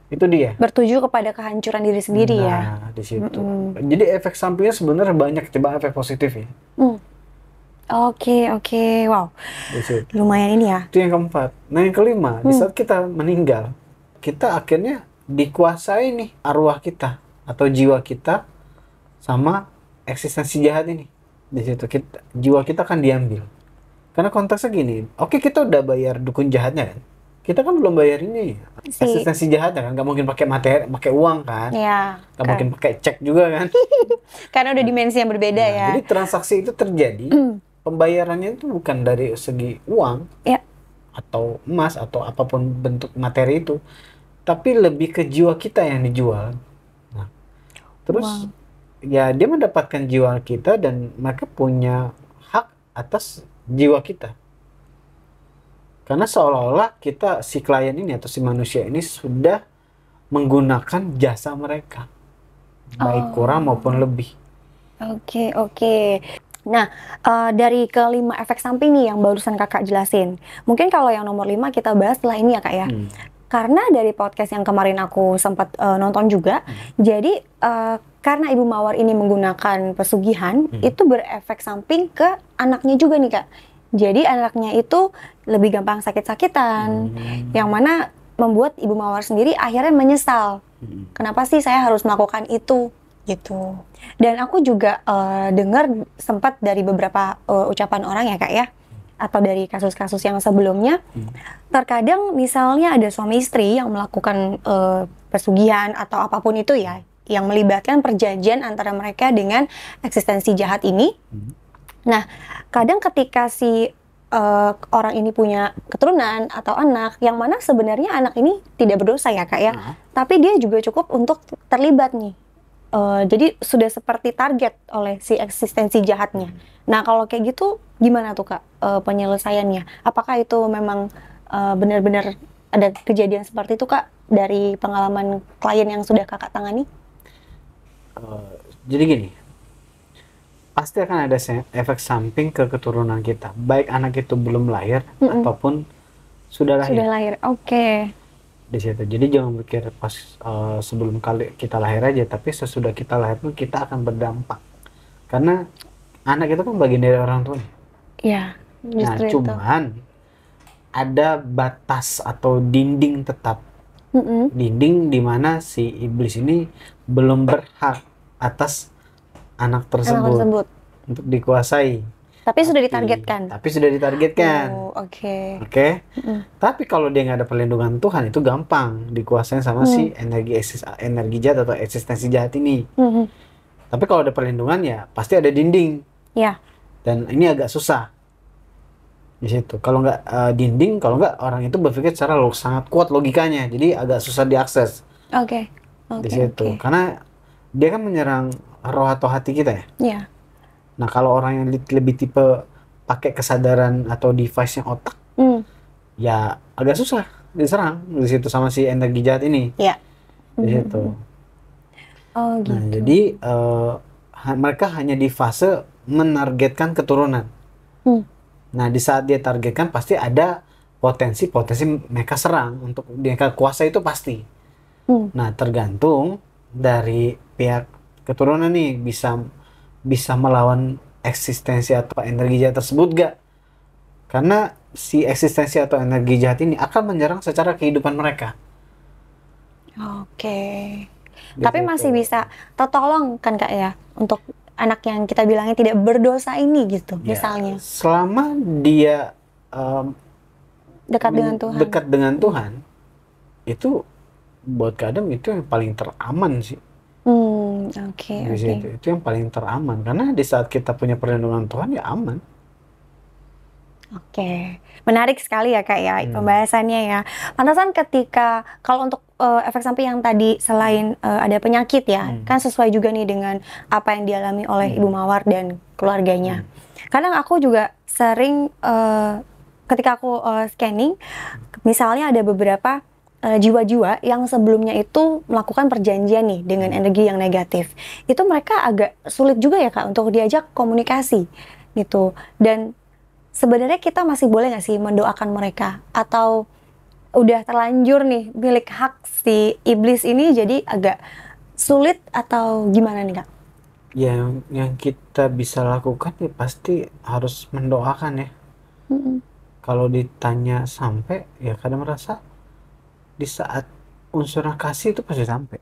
Itu dia. Bertuju kepada kehancuran diri sendiri ya. Nah, di situ. Jadi efek sampingnya sebenarnya banyak, coba efek positif ya. Oke. Wow. Di situ. Lumayan ini ya. Itu yang keempat. Nah, yang kelima, di saat kita meninggal, kita akhirnya dikuasai nih arwah kita atau jiwa kita sama eksistensi jahat ini. Di situ jiwa kita kan diambil. Karena konteksnya gini, oke kita udah bayar dukun jahatnya kan, kita kan belum bayar ini eksistensi jahatnya kan, nggak mungkin pakai materi, pakai uang kan, nggak mungkin pakai cek juga kan, karena udah dimensi yang berbeda ya. Jadi transaksi itu terjadi, pembayarannya itu bukan dari segi uang atau emas atau apapun bentuk materi itu, tapi lebih ke jiwa kita yang dijual. Nah, terus ya dia mendapatkan jiwa kita dan mereka punya hak atas jiwa kita. Karena seolah-olah kita, si klien ini atau si manusia ini sudah menggunakan jasa mereka. Baik kurang maupun lebih. Oke. Nah, dari kelima efek samping nih yang barusan kakak jelasin. Mungkin kalau yang nomor 5 kita bahas setelah ini ya kak ya. Karena dari podcast yang kemarin aku sempat nonton juga. Jadi karena Ibu Mawar ini menggunakan pesugihan, itu berefek samping ke anaknya juga nih kak. Jadi anaknya itu lebih gampang sakit-sakitan, yang mana membuat Ibu Mawar sendiri akhirnya menyesal. Kenapa sih saya harus melakukan itu? Gitu. Dan aku juga dengar sempat dari beberapa ucapan orang ya kak ya, atau dari kasus-kasus yang sebelumnya, terkadang misalnya ada suami istri yang melakukan pesugihan atau apapun itu ya, yang melibatkan perjanjian antara mereka dengan eksistensi jahat ini. Nah, kadang ketika si orang ini punya keturunan atau anak, yang mana sebenarnya anak ini tidak berdosa ya kak ya, tapi dia juga cukup untuk terlibat nih. Jadi sudah seperti target oleh si eksistensi jahatnya. Nah kalau kayak gitu gimana tuh kak penyelesaiannya? Apakah itu memang benar-benar ada kejadian seperti itu kak dari pengalaman klien yang sudah kakak tangani? Jadi gini, pasti akan ada efek samping ke keturunan kita, baik anak itu belum lahir ataupun sudah lahir. Sudah lahir, oke. Di situ. Jadi jangan pikir pas sebelum kali kita lahir aja, tapi sesudah kita lahir pun kita akan berdampak. Karena anak itu kan bagian dari orang tua. Iya, justru itu. Cuman ada batas atau dinding tetap. Dinding di mana si iblis ini belum berhak atas anak tersebut untuk dikuasai. Tapi sudah ditargetkan. Tapi sudah ditargetkan. Oh, oke. Oke. Tapi kalau dia nggak ada perlindungan Tuhan, itu gampang dikuasain sama si energi jahat atau eksistensi jahat ini. Tapi kalau ada perlindungan ya pasti ada dinding. Ya. Dan ini agak susah di situ. Kalau nggak dinding, kalau nggak orang itu berpikir secara sangat kuat logikanya, jadi agak susah diakses. Oke. Di situ. Karena dia kan menyerang roh atau hati kita ya. Iya. Nah kalau orang yang lebih tipe pakai kesadaran atau device-nya otak, ya agak susah diserang di situ sama si energi jahat ini. Iya. Di situ. Oh gitu. Nah jadi mereka hanya di fase menargetkan keturunan. Nah di saat dia targetkan pasti ada potensi mereka serang untuk mereka kuasa itu pasti. Nah tergantung dari pihak keturunan nih bisa melawan eksistensi atau energi jahat tersebut gak? Karena si eksistensi atau energi jahat ini akan menyerang secara kehidupan mereka. Oke. Tapi masih bisa tertolong kan Kak ya untuk anak yang kita bilangnya tidak berdosa ini gitu Ya, misalnya. selama dia Dekat dengan Tuhan. Dekat dengan Tuhan, itu buat Kak Adam itu yang paling teraman sih. Oke. Itu yang paling teraman karena di saat kita punya perlindungan Tuhan ya aman. Oke, menarik sekali ya Kak ya pembahasannya ya. Pantasan ketika kalau untuk efek samping yang tadi selain ada penyakit ya, kan sesuai juga nih dengan apa yang dialami oleh Ibu Mawar dan keluarganya. Kadang aku juga sering ketika aku scanning, misalnya ada beberapa jiwa-jiwa yang sebelumnya itu melakukan perjanjian nih dengan energi yang negatif. Itu mereka agak sulit juga ya Kak untuk diajak komunikasi gitu. Dan sebenarnya kita masih boleh nggak sih mendoakan mereka? Atau udah terlanjur nih milik hak si iblis ini jadi agak sulit atau gimana nih Kak? Yang kita bisa lakukan ya pasti harus mendoakan ya. Kalau ditanya sampai, ya kadang merasa di saat unsur kasih itu pasti sampai.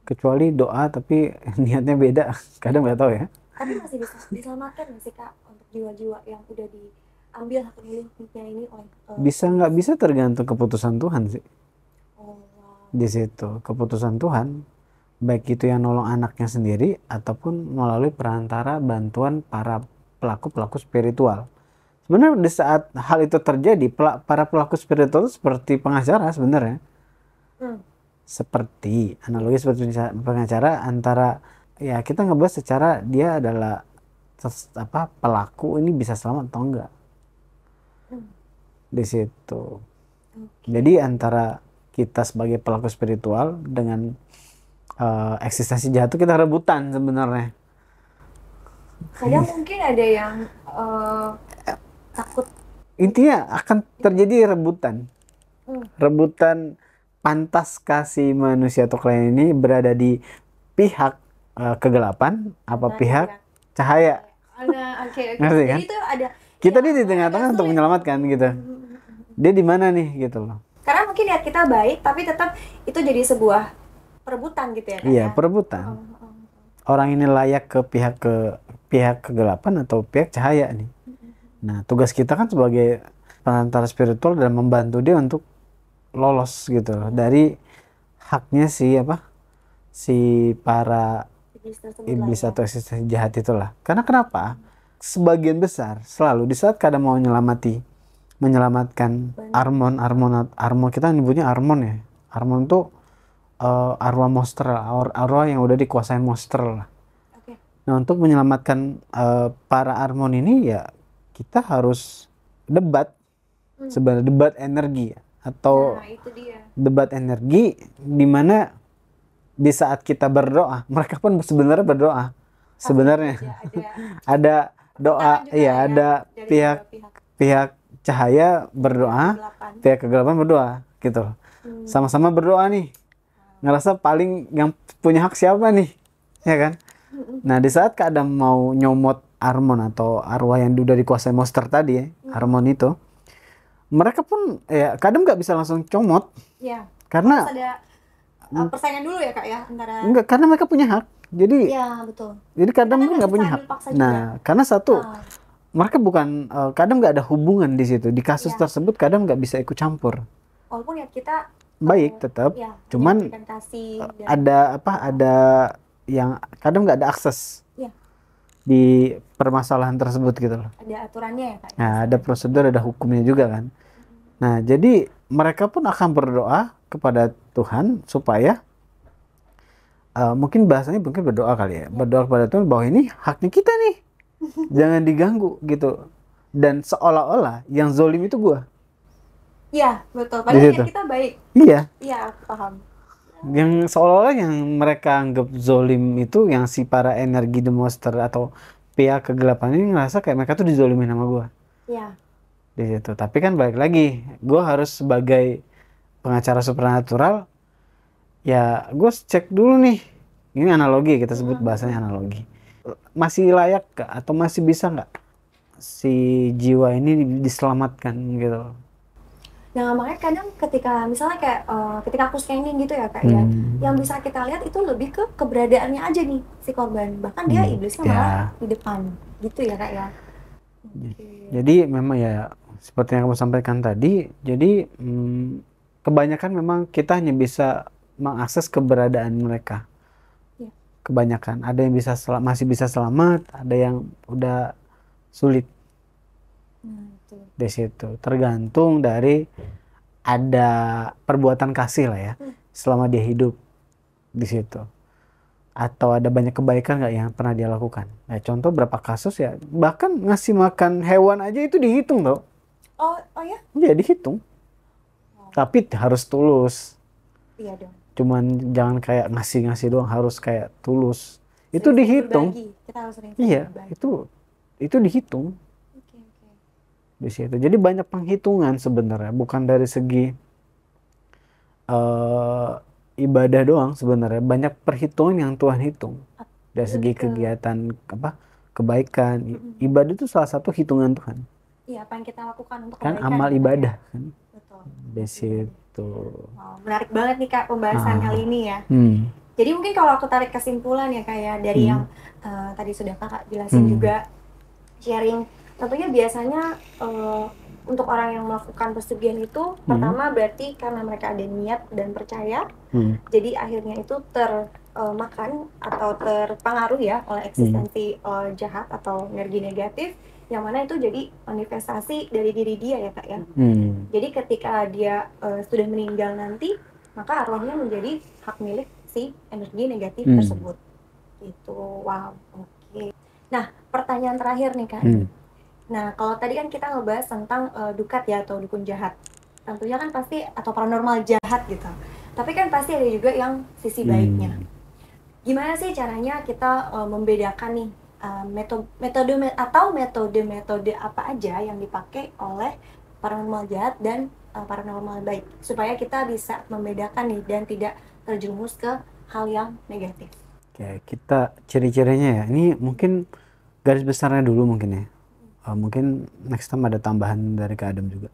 Kecuali doa tapi niatnya beda, kadang nggak tahu ya. Tapi masih bisa diselamatkan nggak sih Kak untuk jiwa-jiwa yang udah diambil hak miliknya ini oleh bisa nggak bisa tergantung keputusan Tuhan sih. Wow. Di situ keputusan Tuhan, baik itu yang nolong anaknya sendiri ataupun melalui perantara bantuan para pelaku spiritual. Sebenarnya di saat hal itu terjadi, para pelaku spiritual itu seperti pengacara sebenarnya. Seperti analogi seperti pengacara antara ya kita ngebahas secara dia adalah pelaku ini bisa selamat atau enggak. Di situ. Jadi antara kita sebagai pelaku spiritual dengan eksistensi jahat itu kita rebutan sebenarnya. Kadang mungkin ada yang takut. Intinya akan terjadi rebutan. Rebutan pantas kasih manusia atau klien ini berada di pihak kegelapan apa pihak cahaya. Oke. Ngerti kan? Jadi itu ada Kita di tengah-tengah untuk menyelamatkan gitu. Dia di mana nih gitu loh. Karena mungkin niat kita baik tapi tetap itu jadi sebuah perebutan gitu ya. Iya, perebutan. Orang ini layak ke pihak kegelapan atau pihak cahaya nih. Nah, tugas kita kan sebagai perantara spiritual dalam membantu dia untuk lolos gitu loh dari haknya si para iblis atau eksistensi jahat itulah. Karena kenapa? Sebagian besar selalu di saat kadang mau menyelamatkan Armon kita nyebutnya Armon ya. Armon tuh arwah monster, arwah yang udah dikuasain monster lah. Nah untuk menyelamatkan para Armon ini ya kita harus debat, sebenarnya debat energi atau debat energi di mana di saat kita berdoa mereka pun sebenarnya berdoa sebenarnya ada doa ya ada pihak cahaya berdoa pihak kegelapan berdoa gitu sama-sama berdoa nih ngerasa paling yang punya hak siapa nih ya kan. Nah di saat Kak Adam mau nyomot Armon atau arwah yang udah dikuasai monster tadi ya, Armon itu mereka pun ya Kak Adam nggak bisa langsung comot ya, karena harus ada persaingan dulu ya Kak ya antara enggak karena mereka punya hak jadi ya betul jadi Kak Adam nggak punya hak. Nah karena satu mereka bukan kadang nggak ada hubungan di situ, di kasus Iya. tersebut kadang nggak bisa ikut campur. Walaupun ya kita Baik tetap, ya cuman menyampaikan kasih dan ada yang kadang nggak ada akses ya di permasalahan tersebut gitu loh. ada aturannya ya Kak. Nah, ada prosedur, ada hukumnya juga kan. Nah, jadi mereka pun akan berdoa kepada Tuhan supaya mungkin bahasanya mungkin berdoa kali ya. Berdoa kepada Tuhan bahwa ini haknya kita nih. Jangan diganggu gitu. Dan seolah-olah yang zolim itu gua. Iya, betul. Di Padahal situ. niat kita baik. Iya. Iya, aku paham. Yang seolah-olah yang mereka anggap zolim itu yang si para energi the monster atau pihak kegelapan ini ngerasa kayak mereka tuh dizolimin sama gua. Iya. Di situ. Tapi kan balik lagi, gua harus sebagai pengacara supernatural ya gue cek dulu nih, ini analogi kita sebut bahasanya analogi, masih layak gak atau masih bisa nggak si jiwa ini diselamatkan gitu. Nah, makanya kadang ketika misalnya kayak ketika aku scanning gitu ya Kak ya, yang bisa kita lihat itu lebih ke keberadaannya aja nih si korban. Bahkan dia iblisnya malah di depan. Gitu ya Kak ya. Jadi memang ya seperti yang kamu sampaikan tadi, jadi kebanyakan memang kita hanya bisa mengakses keberadaan mereka. Ya. Kebanyakan ada yang bisa masih bisa selamat, ada yang udah sulit. Di situ tergantung dari ada perbuatan kasih lah ya selama dia hidup di situ, atau ada banyak kebaikan nggak yang pernah dia lakukan. Nah, contoh berapa kasus ya, bahkan ngasih makan hewan aja itu dihitung loh. Oh ya? Iya dihitung. Tapi harus tulus. Iya dong. Cuman jangan kayak ngasih doang, harus kayak tulus. Itu dihitung. Kita harus iya, itu dihitung. Okay. Di situ. Jadi banyak penghitungan sebenarnya, bukan dari segi ibadah doang sebenarnya. Banyak perhitungan yang Tuhan hitung. Dari segi kegiatan kebaikan, ibadah itu salah satu hitungan Tuhan. Iya, apa yang kita lakukan untuk kan kebaikan. Amal ibadah kan. Betul. Di situ. Wow, menarik banget nih Kak pembahasan kali ini ya. Jadi mungkin kalau aku tarik kesimpulan ya Kak ya, dari yang tadi sudah Kakak jelasin juga, sharing, tentunya biasanya untuk orang yang melakukan pesugihan itu pertama berarti karena mereka ada niat dan percaya, jadi akhirnya itu termakan atau terpengaruh ya oleh eksistensi jahat atau energi negatif, yang mana itu jadi manifestasi dari diri dia ya Kak ya. Jadi ketika dia sudah meninggal nanti, maka arwahnya menjadi hak milik si energi negatif tersebut. Gitu. Wow. Oke. Nah, pertanyaan terakhir nih Kak. Nah, kalau tadi kan kita ngebahas tentang dukat ya atau dukun jahat. Tentunya kan pasti, atau paranormal jahat gitu. Tapi kan pasti ada juga yang sisi baiknya. Gimana sih caranya kita membedakan nih metode apa aja yang dipakai oleh paranormal jahat dan paranormal baik, supaya kita bisa membedakan nih dan tidak terjerumus ke hal yang negatif. Oke, kita ciri-cirinya ya. Ini mungkin garis besarnya dulu mungkin ya. Mungkin next time ada tambahan dari Kak Adam juga.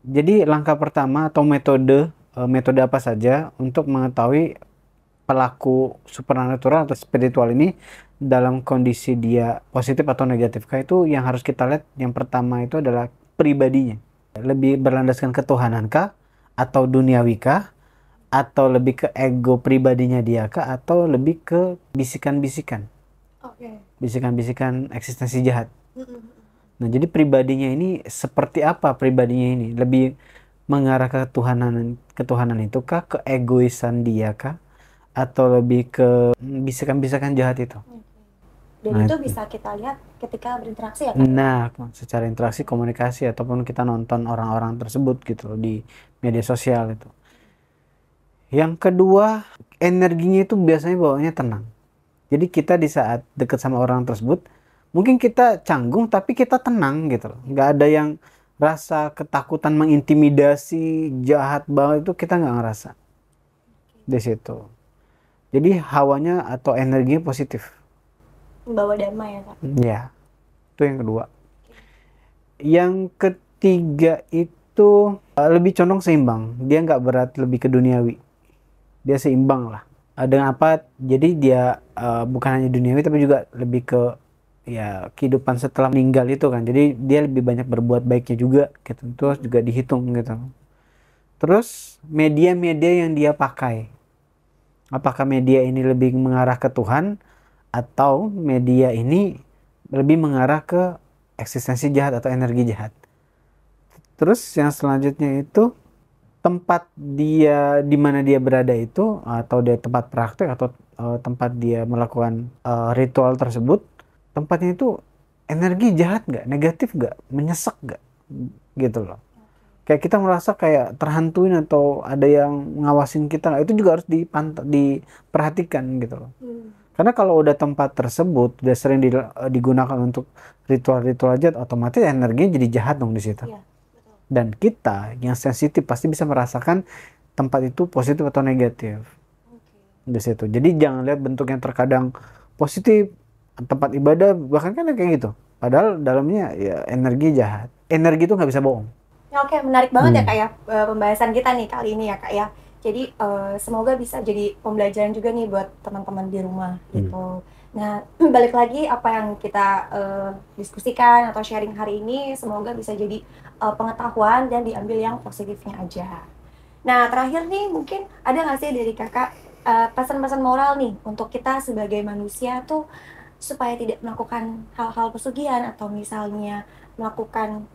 Jadi langkah pertama atau metode apa saja untuk mengetahui pelaku supernatural atau spiritual ini dalam kondisi dia positif atau negatif kah, itu yang harus kita lihat. Yang pertama itu adalah pribadinya. Lebih berlandaskan ketuhanan kah, atau duniawi kah, atau lebih ke ego pribadinya dia kah, atau lebih ke bisikan-bisikan. Bisikan-bisikan eksistensi jahat. Nah, jadi pribadinya ini seperti apa pribadinya ini? Lebih mengarah ke ketuhanan itu kah, ke egoisan dia kah, atau lebih ke bisikan-bisikan jahat itu? Dan itu bisa kita lihat ketika berinteraksi ya Kak? Nah, secara interaksi, komunikasi, ataupun kita nonton orang-orang tersebut gitu di media sosial itu. Yang kedua, energinya itu biasanya bawaannya tenang. Jadi kita di saat dekat sama orang tersebut, mungkin kita canggung tapi kita tenang gitu loh. Nggak ada yang rasa ketakutan, mengintimidasi, jahat banget, itu kita nggak ngerasa di situ. Jadi hawanya atau energinya positif. Membawa damai ya Kak? Ya, itu yang kedua. Yang ketiga itu lebih condong seimbang. Dia nggak berat lebih ke duniawi. Dia seimbang lah. Dengan apa? Jadi dia bukan hanya duniawi tapi juga lebih ke ya kehidupan setelah meninggal itu kan. Jadi dia lebih banyak berbuat baiknya juga gitu. Terus juga dihitung gitu. Terus media-media yang dia pakai. Apakah media ini lebih mengarah ke Tuhan atau media ini lebih mengarah ke eksistensi jahat atau energi jahat. Terus yang selanjutnya itu tempat dia di mana dia berada itu atau dia tempat praktek atau tempat dia melakukan ritual tersebut, tempatnya itu energi jahat nggak, negatif nggak, menyesek nggak, gitu loh. Kayak kita merasa kayak terhantuin atau ada yang ngawasin kita, itu juga harus diperhatikan gitu loh. Karena kalau udah tempat tersebut udah sering digunakan untuk ritual-ritual jahat, otomatis energinya jadi jahat dong di situ. Iya, betul. Dan kita yang sensitif pasti bisa merasakan tempat itu positif atau negatif di situ. Jadi jangan lihat bentuk yang terkadang positif, tempat ibadah bahkan kan kayak gitu. Padahal dalamnya ya energi jahat. Energi itu nggak bisa bohong. Oke, menarik banget ya Kak ya pembahasan kita nih kali ini ya Kak ya. Jadi semoga bisa jadi pembelajaran juga nih buat teman-teman di rumah gitu. Nah, balik lagi apa yang kita diskusikan atau sharing hari ini, semoga bisa jadi pengetahuan dan diambil yang positifnya aja. Nah, terakhir nih mungkin ada nggak sih dari Kakak pesan-pesan moral nih untuk kita sebagai manusia tuh supaya tidak melakukan hal-hal pesugihan atau misalnya melakukan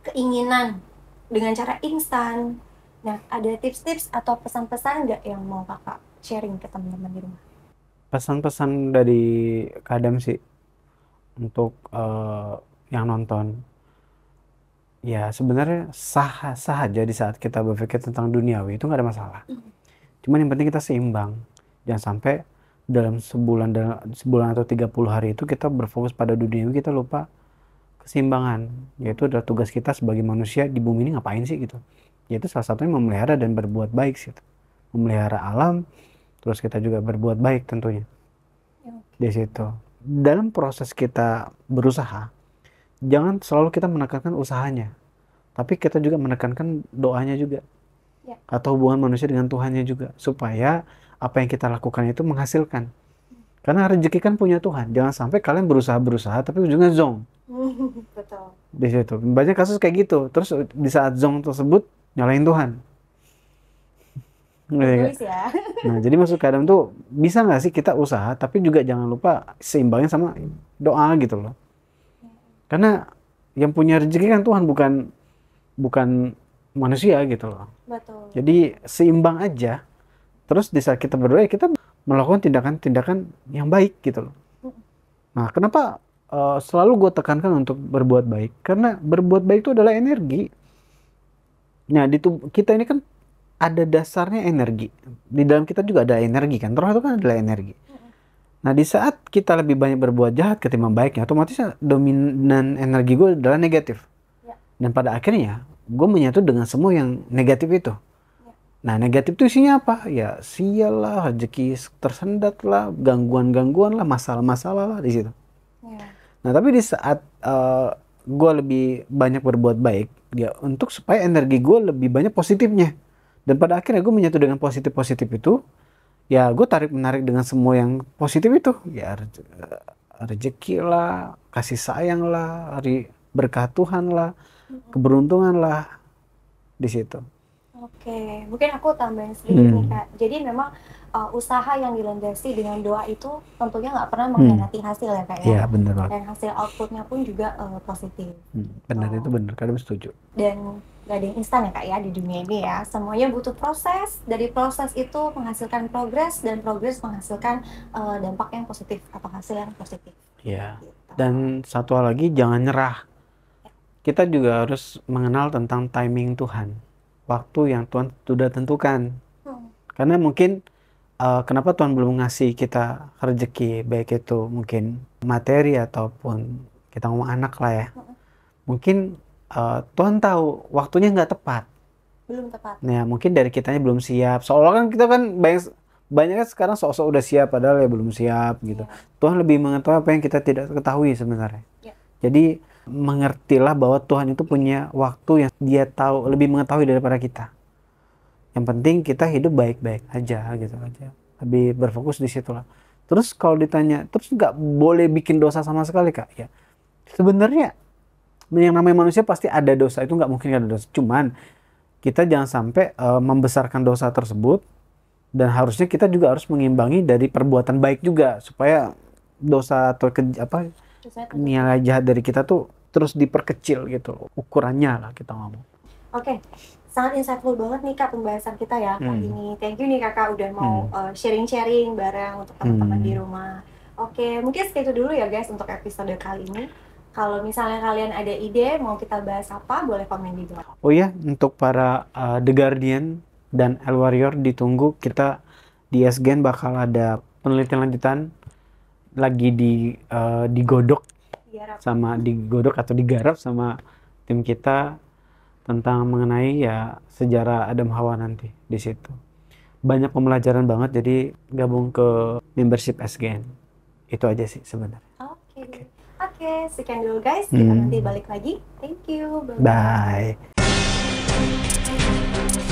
keinginan dengan cara instan. Nah, ada tips-tips atau pesan-pesan nggak yang mau Kakak sharing ke teman-teman di rumah? Pesan-pesan dari Kadam sih untuk yang nonton, ya sebenarnya sah aja di saat kita berpikir tentang duniawi itu nggak ada masalah. Cuman yang penting kita seimbang. Jangan sampai dalam sebulan atau 30 hari itu kita berfokus pada duniawi, kita lupa keseimbangan. Yaitu adalah tugas kita sebagai manusia di bumi ini ngapain sih gitu. Yaitu salah satunya memelihara dan berbuat baik sih. Memelihara alam, terus kita juga berbuat baik tentunya. Di situ. Dalam proses kita berusaha, jangan selalu kita menekankan usahanya. Tapi kita juga menekankan doanya juga. Atau hubungan manusia dengan Tuhannya juga. Supaya apa yang kita lakukan itu menghasilkan. Karena rezeki kan punya Tuhan. Jangan sampai kalian berusaha tapi ujungnya zong. Betul. Di situ. Banyak kasus kayak gitu. Terus di saat zong tersebut nyalain Tuhan. Tulis ya. Nah, jadi maksud Kadam tuh bisa nggak sih kita usaha tapi juga jangan lupa seimbangin sama doa gitu loh. Karena yang punya rezeki kan Tuhan, bukan manusia gitu loh. Betul. Jadi seimbang aja. Terus di saat kita berdoa kita melakukan tindakan-tindakan yang baik gitu loh. Nah, kenapa selalu gue tekankan untuk berbuat baik? Karena berbuat baik itu adalah energi. Nah, di tubuh kita ini kan ada dasarnya energi. Di dalam kita juga ada energi kan. Roh itu kan adalah energi. Nah, di saat kita lebih banyak berbuat jahat ketimbang baiknya, otomatis dominan energi gue adalah negatif. Dan pada akhirnya gue menyatu dengan semua yang negatif itu. Nah, negatif itu isinya apa? Ya sial lah, rezeki tersendat lah, gangguan-gangguan lah, masalah-masalah lah di situ. Nah, tapi di saat gue lebih banyak berbuat baik, ya untuk supaya energi gue lebih banyak positifnya. Dan pada akhirnya gue menyatu dengan positif-positif itu, ya gue tarik-menarik dengan semua yang positif itu. Ya rezeki lah, kasih sayang lah, berkah Tuhan lah, keberuntungan lah di situ. Oke, mungkin aku tambahin sedikit nih Kak. Jadi memang usaha yang dilandasi dengan doa itu tentunya nggak pernah mengkhianati hasil ya Kak ya. Iya, benar banget. Dan hasil outputnya pun juga positif. Benar, itu benar, Kadam setuju. Dan nggak ada yang instan ya Kak ya di dunia ini ya. Semuanya butuh proses. Dari proses itu menghasilkan progres dan progres menghasilkan dampak yang positif atau hasil yang positif. Iya. Dan satu hal lagi, jangan nyerah. Kita juga harus mengenal tentang timing Tuhan. Waktu yang Tuhan sudah tentukan. Karena mungkin kenapa Tuhan belum ngasih kita rezeki, baik itu mungkin materi ataupun kita ngomong anak lah ya. Mungkin Tuhan tahu waktunya nggak tepat. Belum tepat. Nah, mungkin dari kitanya belum siap. Seolah kan kita kan banyak kan sekarang sok-sok udah siap padahal ya belum siap gitu. Tuhan lebih mengetahui apa yang kita tidak ketahui sebenarnya. Jadi mengertilah bahwa Tuhan itu punya waktu yang Dia tahu, lebih mengetahui daripada kita. Yang penting kita hidup baik-baik aja gitu aja. Lebih berfokus di situ lah. Terus kalau ditanya, terus nggak boleh bikin dosa sama sekali Kak? Ya, sebenarnya yang namanya manusia pasti ada dosa, itu nggak mungkin nggak ada dosa. Cuman kita jangan sampai membesarkan dosa tersebut, dan harusnya kita juga harus mengimbangi dari perbuatan baik juga supaya dosa atau nilai jahat dari kita tuh terus diperkecil gitu ukurannya lah kita ngomong. Oke. Sangat insightful banget nih Kak pembahasan kita ya kali ini. Thank you nih Kakak udah mau sharing-sharing bareng untuk teman-teman di rumah. Oke, mungkin segitu dulu ya guys untuk episode kali ini. Kalau misalnya kalian ada ide mau kita bahas apa, boleh komen di bawah. Oh ya, untuk para The Guardian dan El Warrior ditunggu, kita di SGen bakal ada penelitian lanjutan lagi digodok atau digarap sama tim kita tentang mengenai ya sejarah Adam Hawa nanti di situ. Banyak pembelajaran banget, jadi gabung ke membership SGen. Itu aja sih sebenarnya. Oke, sekian dulu guys. Kita nanti balik lagi. Thank you. Bye. Bye.